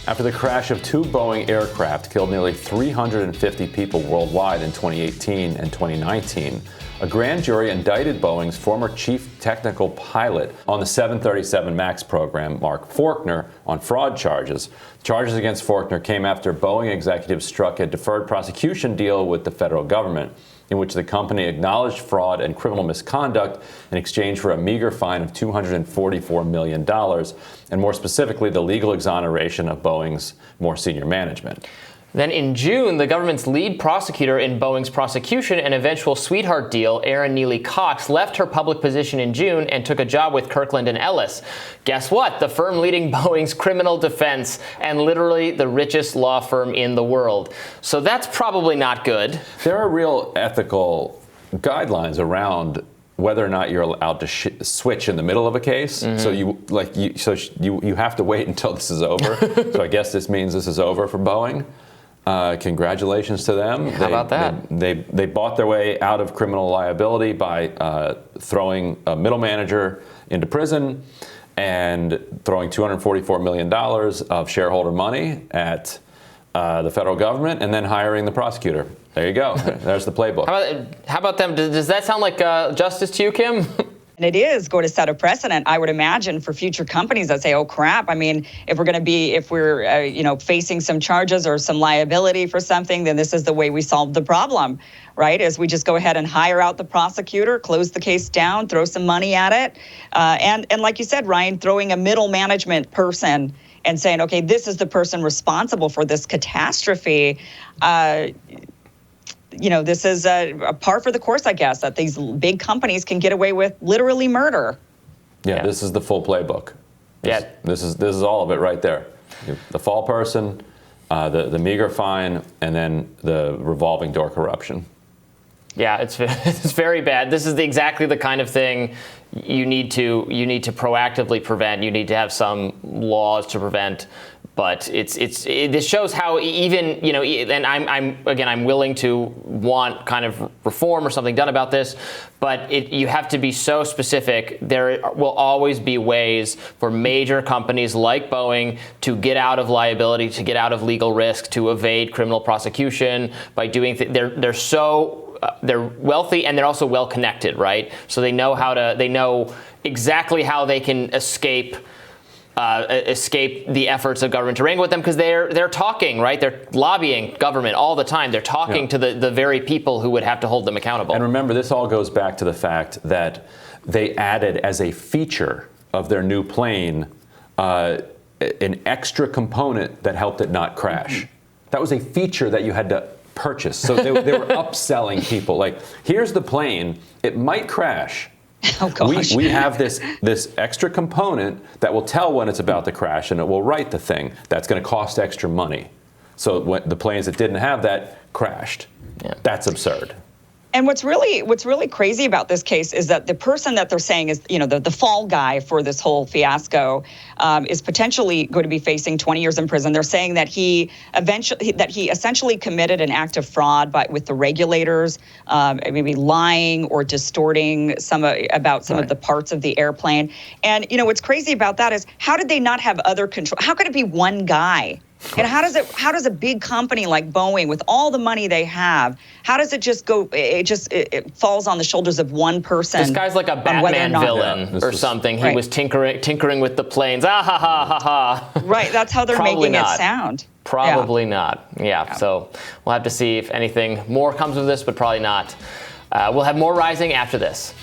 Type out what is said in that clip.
After the crash of two Boeing aircraft killed nearly 350 people worldwide in 2018 and 2019, a grand jury indicted Boeing's former chief technical pilot on the 737 MAX program, Mark Faulkner, on fraud charges. Charges against Faulkner came after Boeing executives struck a deferred prosecution deal with the federal government, in which the company acknowledged fraud and criminal misconduct in exchange for a meager fine of $244 million, and more specifically, the legal exoneration of Boeing's more senior management. Then in June, the government's lead prosecutor in Boeing's prosecution and eventual sweetheart deal, Erin Neely Cox, left her public position in June and took a job with Kirkland & Ellis. Guess what? The firm leading Boeing's criminal defense and literally the richest law firm in the world. So that's probably not good. There are real ethical guidelines around whether or not you're allowed to switch in the middle of a case. So you have to wait until this is over. So I guess this means this is over for Boeing. Congratulations to them. How about that? They bought their way out of criminal liability by throwing a middle manager into prison and throwing $244 million of shareholder money at the federal government and then hiring the prosecutor. There you go. There's the playbook. How about them? Does that sound like justice to you, Kim? And it is going to set a precedent, I would imagine, for future companies that say, oh, crap. I mean, if we're facing some charges or some liability for something, then this is the way we solve the problem, right? Is we just go ahead and hire out the prosecutor, close the case down, throw some money at it. And like you said, Ryan, throwing a middle management person and saying, okay, this is the person responsible for this catastrophe. This is a par for the course, I guess, that these big companies can get away with literally murder. Yeah, this is the full playbook. This is all of it right there. The fall person, the meager fine, and then the revolving door corruption. Yeah, it's very bad. This is exactly the kind of thing you need to proactively prevent. You need to have some laws to prevent. But this shows how even, and I'm willing to want kind of reform or something done about this, but you have to be so specific. There will always be ways for major companies like Boeing to get out of liability, to get out of legal risk, to evade criminal prosecution by doing things. They're wealthy and they're also well connected, right? So they know exactly how they can escape the efforts of government to wrangle with them, because they're talking, right? They're lobbying government all the time. They're talking to the very people who would have to hold them accountable. And remember, this all goes back to the fact that they added as a feature of their new plane an extra component that helped it not crash. That was a feature that you had to purchase. So they were upselling people. Like, here's the plane. It might crash. Oh, gosh. We have this extra component that will tell when it's about to crash, and it will write the thing. That's going to cost extra money. So when the planes that didn't have that crashed. Yeah. That's absurd. And what's really crazy about this case is that the person that they're saying is, the fall guy for this whole fiasco is potentially going to be facing 20 years in prison. They're saying that he essentially committed an act of fraud with the regulators, maybe lying or distorting some of the parts of the airplane. And what's crazy about that is, how did they not have other control? How could it be one guy? And how does a big company like Boeing, with all the money they have, how does it just go? It falls on the shoulders of one person. This guy's like a Batman villain or something. He was tinkering with the planes. Ah ha ha ha ha. Right. That's how they're making it sound. Probably not. Yeah. So we'll have to see if anything more comes of this, but probably not. We'll have more Rising after this.